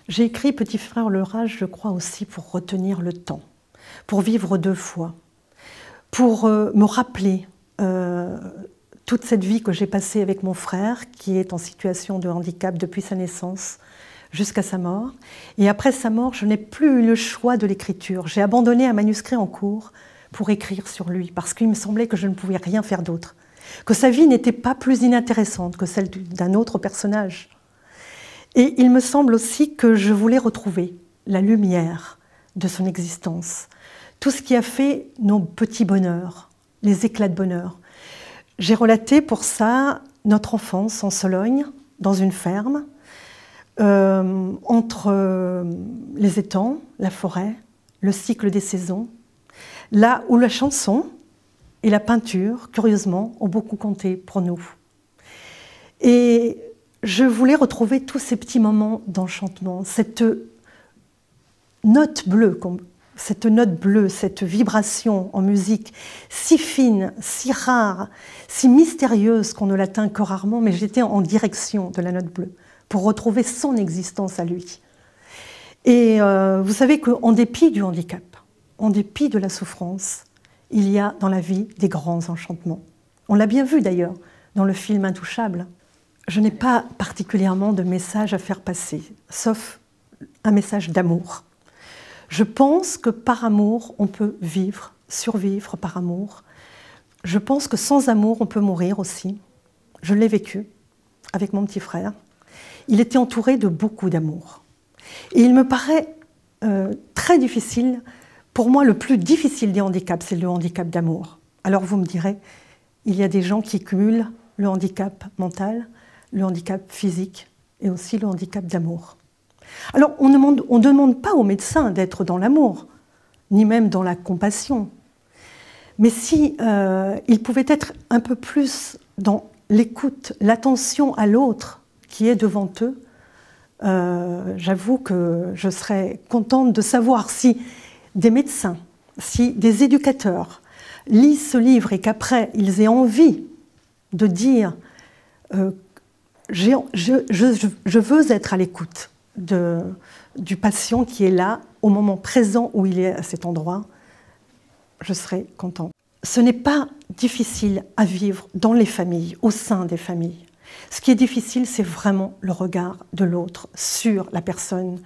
J'ai écrit Petit frère le rage, je crois aussi pour retenir le temps, pour vivre deux fois, pour me rappeler toute cette vie que j'ai passée avec mon frère, qui est en situation de handicap depuis sa naissance jusqu'à sa mort. Et après sa mort, je n'ai plus eu le choix de l'écriture. J'ai abandonné un manuscrit en cours pour écrire sur lui, parce qu'il me semblait que je ne pouvais rien faire d'autre, que sa vie n'était pas plus inintéressante que celle d'un autre personnage. Et il me semble aussi que je voulais retrouver la lumière de son existence, tout ce qui a fait nos petits bonheurs, les éclats de bonheur. J'ai relaté pour ça notre enfance en Sologne, dans une ferme, entre les étangs, la forêt, le cycle des saisons, là où la chanson et la peinture, curieusement, ont beaucoup compté pour nous. Et je voulais retrouver tous ces petits moments d'enchantement, cette note bleue, cette vibration en musique si fine, si rare, si mystérieuse qu'on ne l'atteint que rarement, mais j'étais en direction de la note bleue pour retrouver son existence à lui. Et vous savez qu'en dépit du handicap, en dépit de la souffrance, il y a dans la vie des grands enchantements. On l'a bien vu d'ailleurs dans le film Intouchable. Je n'ai pas particulièrement de message à faire passer, sauf un message d'amour. Je pense que par amour, on peut vivre, survivre par amour. Je pense que sans amour, on peut mourir aussi. Je l'ai vécu avec mon petit frère. Il était entouré de beaucoup d'amour. Et il me paraît très difficile, pour moi le plus difficile des handicaps, c'est le handicap d'amour. Alors vous me direz, il y a des gens qui cumulent le handicap mental, le handicap physique et aussi le handicap d'amour. Alors on ne demande pas aux médecins d'être dans l'amour, ni même dans la compassion. Mais si ils pouvaient être un peu plus dans l'écoute, l'attention à l'autre qui est devant eux, j'avoue que je serais contente de savoir si des médecins, si des éducateurs lisent ce livre et qu'après ils aient envie de dire je veux être à l'écoute du patient qui est là, au moment présent où il est à cet endroit, je serai contente. Ce n'est pas difficile à vivre dans les familles, au sein des familles. Ce qui est difficile, c'est vraiment le regard de l'autre sur la personne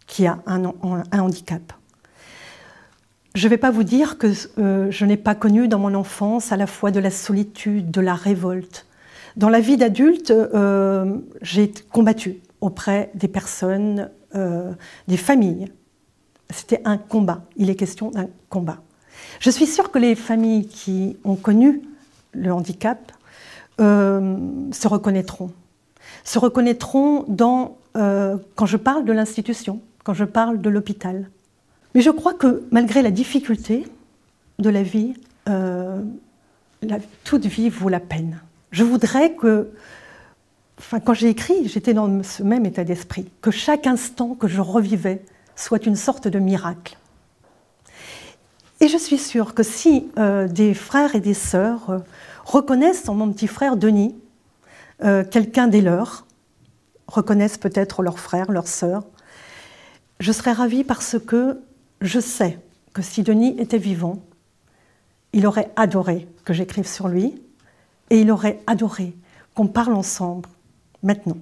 qui a un handicap. Je ne vais pas vous dire que je n'ai pas connu dans mon enfance à la fois de la solitude, de la révolte. Dans la vie d'adulte, j'ai combattu auprès des personnes, des familles. C'était un combat, il est question d'un combat. Je suis sûre que les familles qui ont connu le handicap se reconnaîtront dans, quand je parle de l'institution, quand je parle de l'hôpital. Mais je crois que malgré la difficulté de la vie, toute vie vaut la peine. Je voudrais que, quand j'ai écrit, j'étais dans ce même état d'esprit, que chaque instant que je revivais soit une sorte de miracle. Et je suis sûre que si des frères et des sœurs reconnaissent en mon petit frère Denis quelqu'un des leurs, reconnaissent peut-être leur frère, leur sœur, je serais ravie parce que je sais que si Denis était vivant, il aurait adoré que j'écrive sur lui et il aurait adoré qu'on parle ensemble maintenant.